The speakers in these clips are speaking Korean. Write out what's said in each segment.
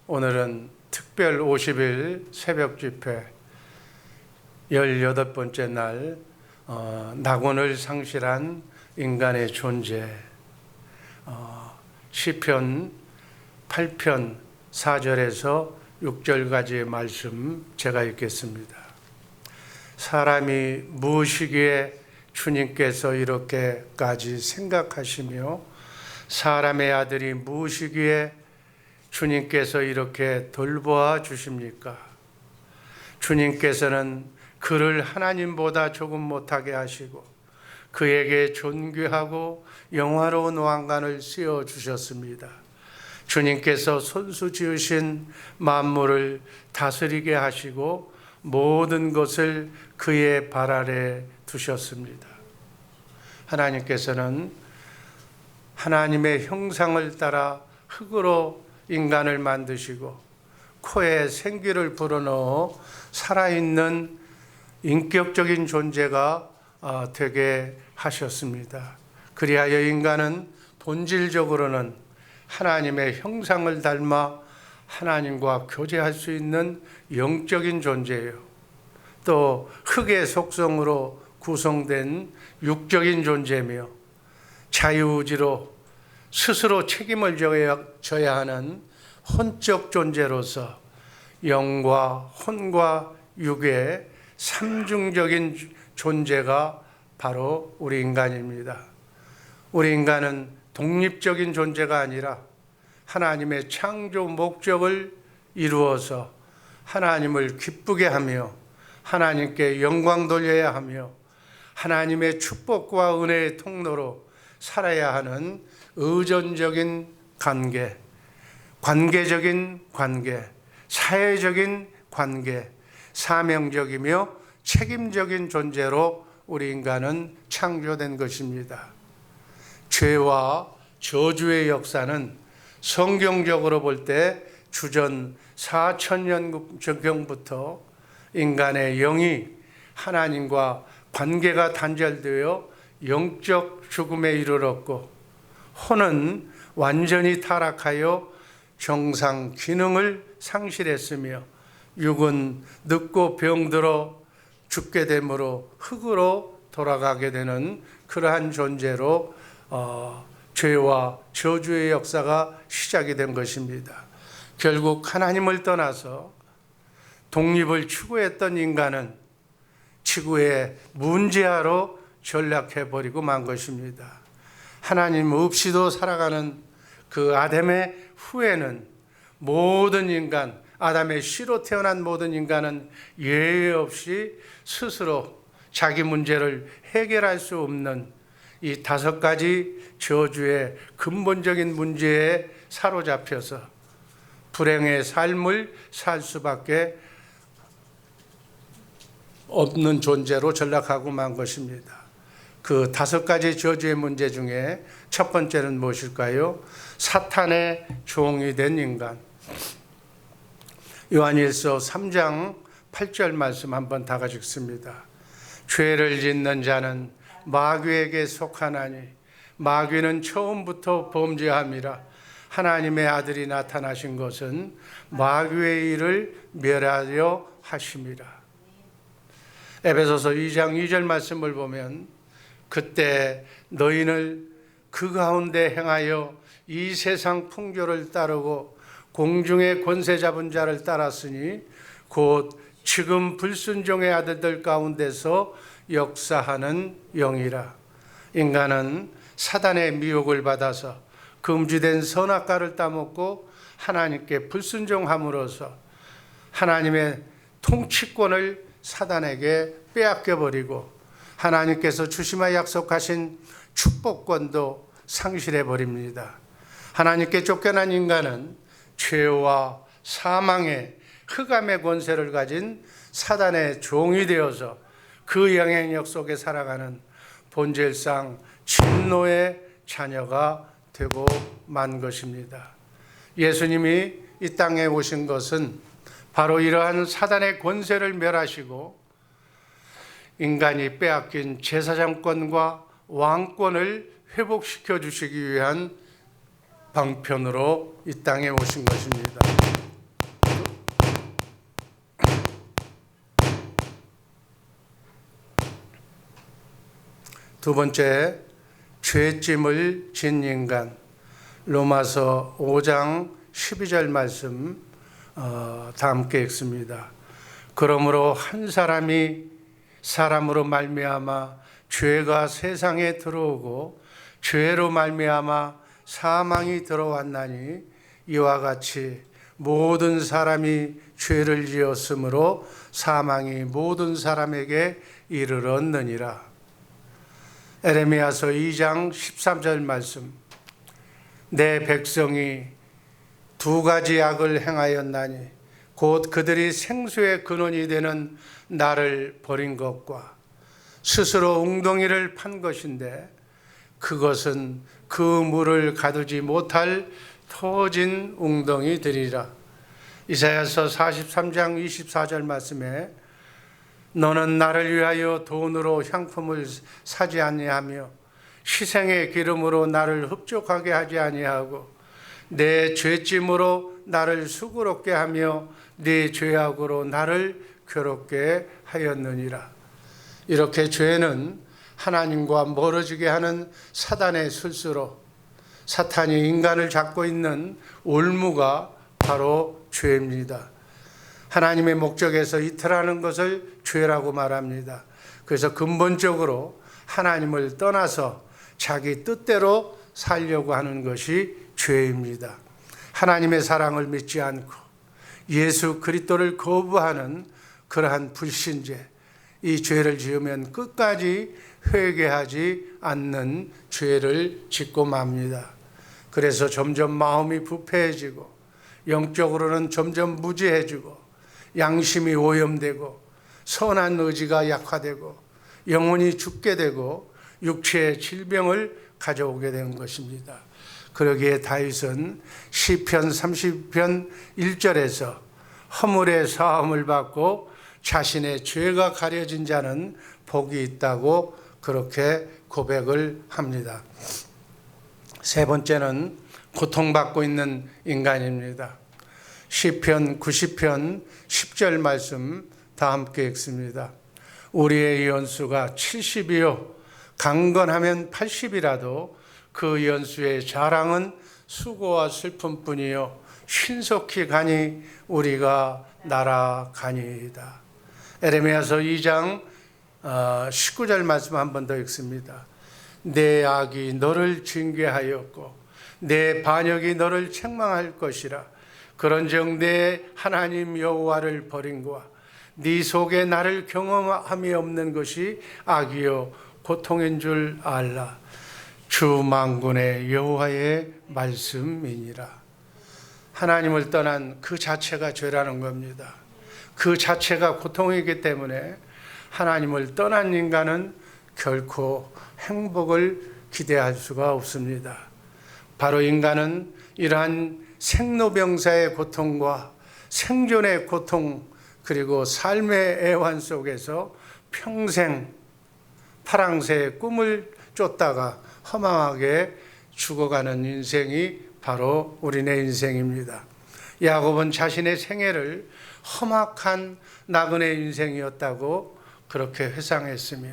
오늘은 특별 50일 새벽 집회 18번째 날, 낙원을 상실한 인간의 존재, 시편 8편 4절에서 6절까지의 말씀 제가 읽겠습니다. 사람이 무엇이기에 주님께서 이렇게까지 생각하시며 사람의 아들이 무엇이기에 주님께서 이렇게 돌보아 주십니까? 주님께서는 그를 하나님보다 조금 못하게 하시고 그에게 존귀하고 영화로운 왕관을 씌워 주셨습니다. 주님께서 손수 지으신 만물을 다스리게 하시고 모든 것을 그의 발 아래 두셨습니다. 하나님께서는 하나님의 형상을 따라 흙으로 인간을 만드시고 코에 생기를 불어넣어 살아있는 인격적인 존재가 되게 하셨습니다. 그리하여 인간은 본질적으로는 하나님의 형상을 닮아 하나님과 교제할 수 있는 영적인 존재예요. 또 흙의 속성으로 구성된 육적인 존재며 자유의지로 스스로 책임을 져야 하는 혼적 존재로서 영과 혼과 육의 삼중적인 존재가 바로 우리 인간입니다. 우리 인간은 독립적인 존재가 아니라 하나님의 창조 목적을 이루어서 하나님을 기쁘게 하며 하나님께 영광 돌려야 하며 하나님의 축복과 은혜의 통로로 살아야 하는 의존적인 관계, 관계적인 관계, 사회적인 관계, 사명적이며 책임적인 존재로 우리 인간은 창조된 것입니다. 죄와 저주의 역사는 성경적으로 볼 때 주전 4000년경부터 인간의 영이 하나님과 관계가 단절되어 영적 죽음에 이르렀고 혼은 완전히 타락하여 정상 기능을 상실했으며 육은 늙고 병들어 죽게 되므로 흙으로 돌아가게 되는 그러한 존재로 죄와 저주의 역사가 시작이 된 것입니다. 결국 하나님을 떠나서 독립을 추구했던 인간은 지구의 문제아로 전락해버리고 만 것입니다. 하나님 없이도 살아가는 그 아담의 후에는 모든 인간, 아담의 씨로 태어난 모든 인간은 예외 없이 스스로 자기 문제를 해결할 수 없는 이 5가지 저주의 근본적인 문제에 사로잡혀서 불행의 삶을 살 수밖에 없는 존재로 전락하고 만 것입니다. 그 5가지 저주의 문제 중에 첫 번째는 무엇일까요? 사탄의 종이 된 인간. 요한일서 3장 8절 말씀 한번 다 같이 읽습니다. 죄를 짓는 자는 마귀에게 속하나니 마귀는 처음부터 범죄함이라. 하나님의 아들이 나타나신 것은 마귀의 일을 멸하려 하심이라. 에베소서 2장 2절 말씀을 보면 그때 너희는 그 가운데 행하여 이 세상 풍조를 따르고 공중의 권세 잡은 자를 따랐으니 곧 지금 불순종의 아들들 가운데서 역사하는 영이라. 인간은 사단의 미혹을 받아서 금지된 선악과를 따먹고 하나님께 불순종함으로써 하나님의 통치권을 사단에게 빼앗겨버리고 하나님께서 주시마 약속하신 축복권도 상실해버립니다. 하나님께 쫓겨난 인간은 죄와 사망의 흑암의 권세를 가진 사단의 종이 되어서 그 영향력 속에 살아가는 본질상 진노의 자녀가 되고 만 것입니다. 예수님이 이 땅에 오신 것은 바로 이러한 사단의 권세를 멸하시고 인간이 빼앗긴 제사장권과 왕권을 회복시켜 주시기 위한 방편으로 이 땅에 오신 것입니다. 두 번째, 죄짐을 진 인간. 로마서 5장 12절 말씀 다 함께 읽습니다. 그러므로 한 사람이 사람으로 말미암아 죄가 세상에 들어오고 죄로 말미암아 사망이 들어왔나니 이와 같이 모든 사람이 죄를 지었으므로 사망이 모든 사람에게 이르렀느니라. 에레미야서 2장 13절 말씀. 내 백성이 두 가지 악을 행하였나니 곧 그들이 생수의 근원이 되는 나를 버린 것과 스스로 웅덩이를 판 것인데 그것은 그 물을 가두지 못할 터진 웅덩이들이라. 이사야서 43장 24절 말씀에 너는 나를 위하여 돈으로 향품을 사지 아니하며 희생의 기름으로 나를 흡족하게 하지 아니하고 내 죄짐으로 나를 수고롭게 하며 네 죄악으로 나를 괴롭게 하였느니라. 이렇게 죄는 하나님과 멀어지게 하는 사단의 술수로 사탄이 인간을 잡고 있는 올무가 바로 죄입니다. 하나님의 목적에서 이탈하는 것을 죄라고 말합니다. 그래서 근본적으로 하나님을 떠나서 자기 뜻대로 살려고 하는 것이 죄입니다. 하나님의 사랑을 믿지 않고 예수 그리스도를 거부하는 그러한 불신죄, 이 죄를 지으면 끝까지 회개하지 않는 죄를 짓고 맙니다. 그래서 점점 마음이 부패해지고 영적으로는 점점 무지해지고 양심이 오염되고 선한 의지가 약화되고 영혼이 죽게 되고 육체의 질병을 가져오게 된 것입니다. 그러기에 다윗은 시편 30편 1절에서 허물의 사함을 받고 자신의 죄가 가려진 자는 복이 있다고 그렇게 고백을 합니다. 세 번째는 고통받고 있는 인간입니다. 시편 90편 10절 말씀 다 함께 읽습니다. 우리의 연수가 70이요 강건하면 80이라도 그 연수의 자랑은 수고와 슬픔뿐이요 신속히 가니 우리가 날아가니이다. 에레미야서 2장 19절 말씀 한 번 더 읽습니다. 내 악이 너를 징계하였고 내 반역이 너를 책망할 것이라. 그런즉 내 하나님 여호와를 버린과 네 속에 나를 경험함이 없는 것이 악이요 고통인 줄 알라. 주 만군의 여호와의 말씀이니라. 하나님을 떠난 그 자체가 죄라는 겁니다. 그 자체가 고통이기 때문에 하나님을 떠난 인간은 결코 행복을 기대할 수가 없습니다. 바로 인간은 이러한 생로병사의 고통과 생존의 고통 그리고 삶의 애환 속에서 평생 파랑새의 꿈을 쫓다가 허망하게 죽어가는 인생이 바로 우리네 인생입니다. 야곱은 자신의 생애를 험악한 나그네 인생이었다고 그렇게 회상했으며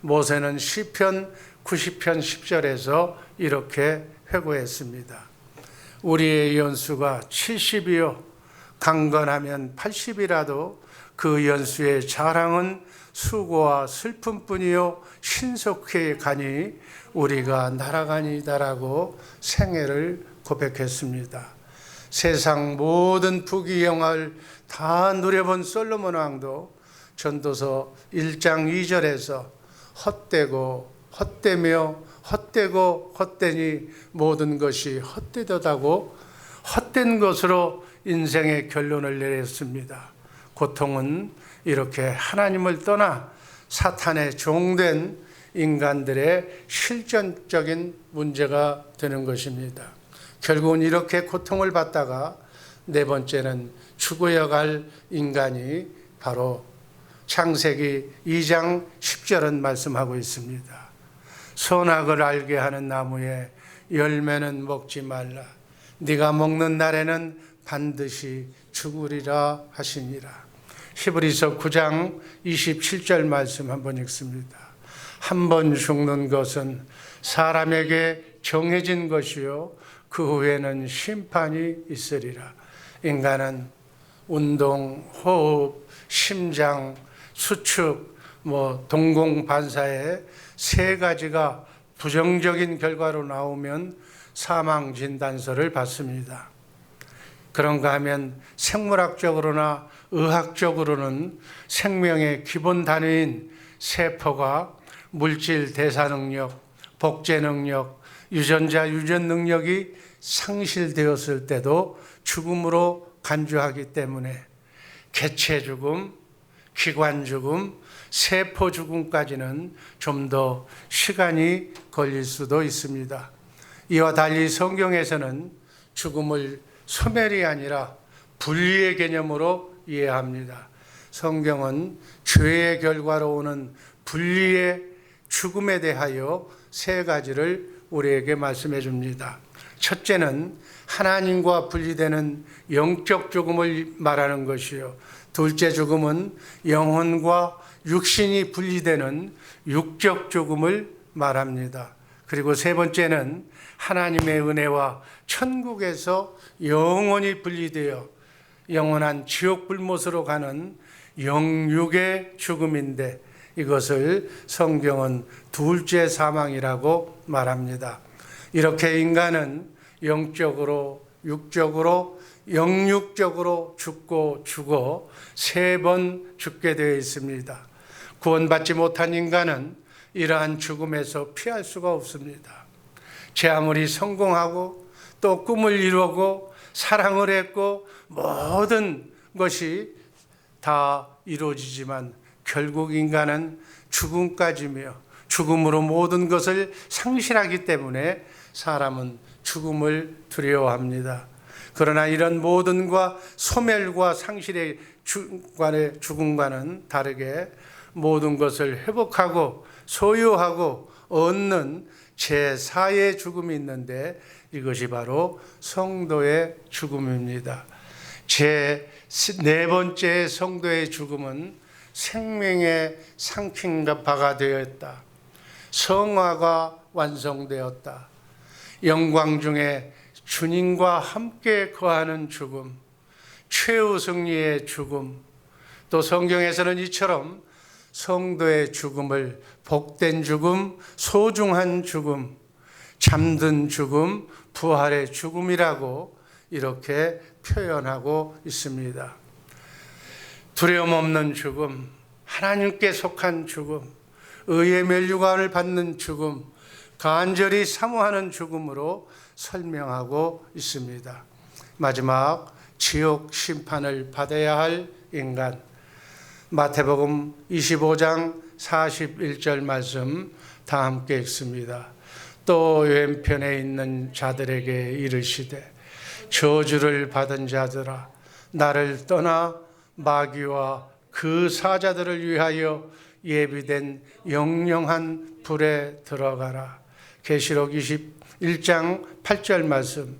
모세는 시편 90편 10절에서 이렇게 회고했습니다. 우리의 연수가 70이요 강건하면 80이라도 그 연수의 자랑은 수고와 슬픔뿐이요 신속히 가니 우리가 날아가니다라고 생애를 고백했습니다. 세상 모든 부귀영화를 다 누려본 솔로몬 왕도 전도서 1장 2절에서 헛되고 헛되며 헛되고 헛되니 모든 것이 헛되도다고 헛된 것으로 인생의 결론을 내렸습니다. 고통은 이렇게 하나님을 떠나 사탄의 종된 인간들의 실존적인 문제가 되는 것입니다. 결국은 이렇게 고통을 받다가 네 번째는 죽어야 갈 인간이 바로 창세기 2장 10절은 말씀하고 있습니다. 선악을 알게 하는 나무에 열매는 먹지 말라. 네가 먹는 날에는 반드시 죽으리라 하시니라. 히브리서 9장 27절 말씀 한번 읽습니다. 한 번 죽는 것은 사람에게 정해진 것이요 그 후에는 심판이 있으리라. 인간은 운동, 호흡, 심장, 수축, 동공반사의 세 가지가 부정적인 결과로 나오면 사망 진단서를 받습니다. 그런가 하면 생물학적으로나 의학적으로는 생명의 기본 단위인 세포가 물질 대사 능력, 복제 능력, 유전자 유전 능력이 상실되었을 때도 죽음으로 간주하기 때문에 개체 죽음, 기관 죽음, 세포 죽음까지는 좀 더 시간이 걸릴 수도 있습니다. 이와 달리 성경에서는 죽음을 소멸이 아니라 분리의 개념으로 이해합니다. 성경은 죄의 결과로 오는 분리의 죽음에 대하여 세 가지를 우리에게 말씀해 줍니다. 첫째는 하나님과 분리되는 영적 죽음을 말하는 것이요. 둘째 죽음은 영혼과 육신이 분리되는 육적 죽음을 말합니다. 그리고 세 번째는 하나님의 은혜와 천국에서 영원히 분리되어 영원한 지옥 불못으로 가는 영육의 죽음인데 이것을 성경은 둘째 사망이라고 말합니다. 이렇게 인간은 영적으로, 육적으로, 영육적으로 죽고 죽어 세 번 죽게 되어 있습니다. 구원받지 못한 인간은 이러한 죽음에서 피할 수가 없습니다. 제 아무리 성공하고 또 꿈을 이루고 사랑을 했고 모든 것이 다 이루어지지만 결국 인간은 죽음까지며 죽음으로 모든 것을 상실하기 때문에 사람은 죽음을 두려워합니다. 그러나 이런 모든과 소멸과 상실의 죽음과는 다르게 모든 것을 회복하고 소유하고 얻는 제4의 죽음이 있는데 이것이 바로 성도의 죽음입니다. 제4번째 성도의 죽음은 생명의 삼킨 바가 되었다. 성화가 완성되었다. 영광 중에 주님과 함께 거하는 죽음, 최후 승리의 죽음, 또 성경에서는 이처럼 성도의 죽음을 복된 죽음, 소중한 죽음, 잠든 죽음, 부활의 죽음이라고 이렇게 표현하고 있습니다. 두려움 없는 죽음, 하나님께 속한 죽음, 의의 면류관을 받는 죽음, 간절히 사모하는 죽음으로 설명하고 있습니다. 마지막 지옥 심판을 받아야 할 인간, 마태복음 25장 41절 말씀 다 함께 읽습니다. 또 왼편에 있는 자들에게 이르시되 저주를 받은 자들아 나를 떠나 마귀와 그 사자들을 위하여 예비된 영영한 불에 들어가라. 계시록 21장 8절 말씀.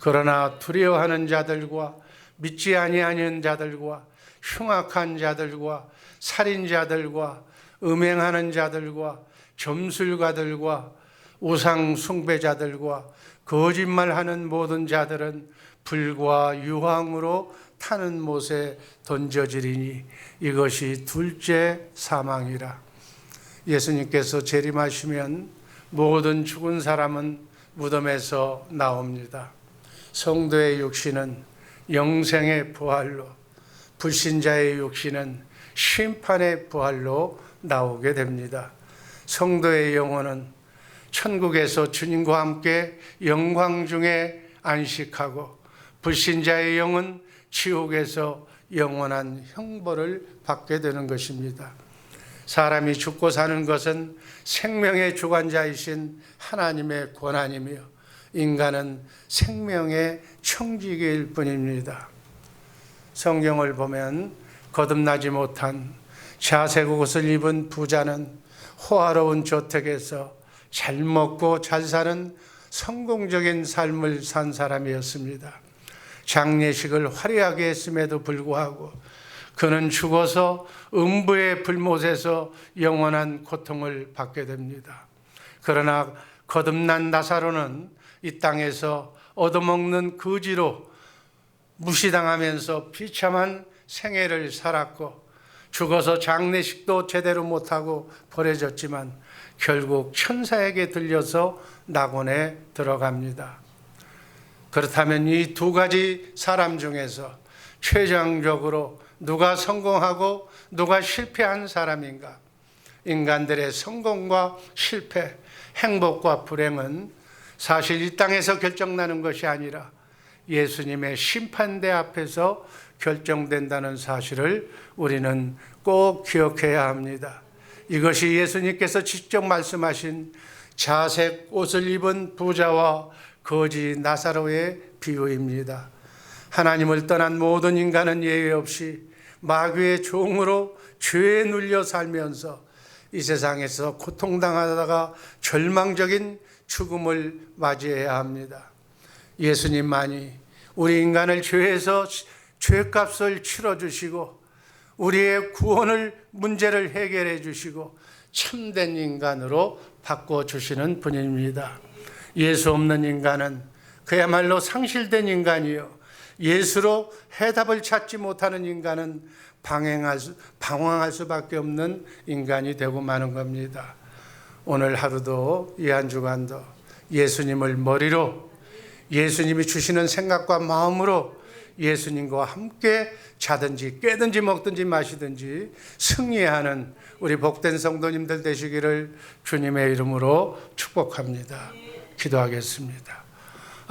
그러나 두려워하는 자들과 믿지 아니하는 자들과 흉악한 자들과 살인자들과 음행하는 자들과 점술가들과 우상 숭배자들과 거짓말하는 모든 자들은 불과 유황으로 타는 못에 던져지리니 이것이 둘째 사망이라. 예수님께서 재림하시면 모든 죽은 사람은 무덤에서 나옵니다. 성도의 육신은 영생의 부활로, 불신자의 육신은 심판의 부활로 나오게 됩니다. 성도의 영혼은 천국에서 주님과 함께 영광 중에 안식하고, 불신자의 영은 지옥에서 영원한 형벌을 받게 되는 것입니다. 사람이 죽고 사는 것은 생명의 주관자이신 하나님의 권한이며 인간은 생명의 청지기일 뿐입니다. 성경을 보면 거듭나지 못한 자색 옷을 입은 부자는 호화로운 저택에서 잘 먹고 잘 사는 성공적인 삶을 산 사람이었습니다. 장례식을 화려하게 했음에도 불구하고 그는 죽어서 음부의 불못에서 영원한 고통을 받게 됩니다. 그러나 거듭난 나사로는 이 땅에서 얻어먹는 거지로 무시당하면서 비참한 생애를 살았고 죽어서 장례식도 제대로 못하고 버려졌지만 결국 천사에게 들려서 낙원에 들어갑니다. 그렇다면 이 두 가지 사람 중에서 최종적으로 누가 성공하고 누가 실패한 사람인가? 인간들의 성공과 실패, 행복과 불행은 사실 이 땅에서 결정나는 것이 아니라 예수님의 심판대 앞에서 결정된다는 사실을 우리는 꼭 기억해야 합니다. 이것이 예수님께서 직접 말씀하신 자색 옷을 입은 부자와 거지 나사로의 비유입니다. 하나님을 떠난 모든 인간은 예외 없이 마귀의 종으로 죄에 눌려 살면서 이 세상에서 고통당하다가 절망적인 죽음을 맞이해야 합니다. 예수님만이 우리 인간을 죄에서 죄값을 치러주시고 우리의 구원을 문제를 해결해 주시고 참된 인간으로 바꿔주시는 분입니다. 예수 없는 인간은 그야말로 상실된 인간이요, 예수로 해답을 찾지 못하는 인간은 방황할 수밖에 없는 인간이 되고 마는 겁니다. 오늘 하루도 이 한 주간도 예수님을 머리로, 예수님이 주시는 생각과 마음으로 예수님과 함께 자든지 깨든지 먹든지 마시든지 승리하는 우리 복된 성도님들 되시기를 주님의 이름으로 축복합니다. 기도하겠습니다.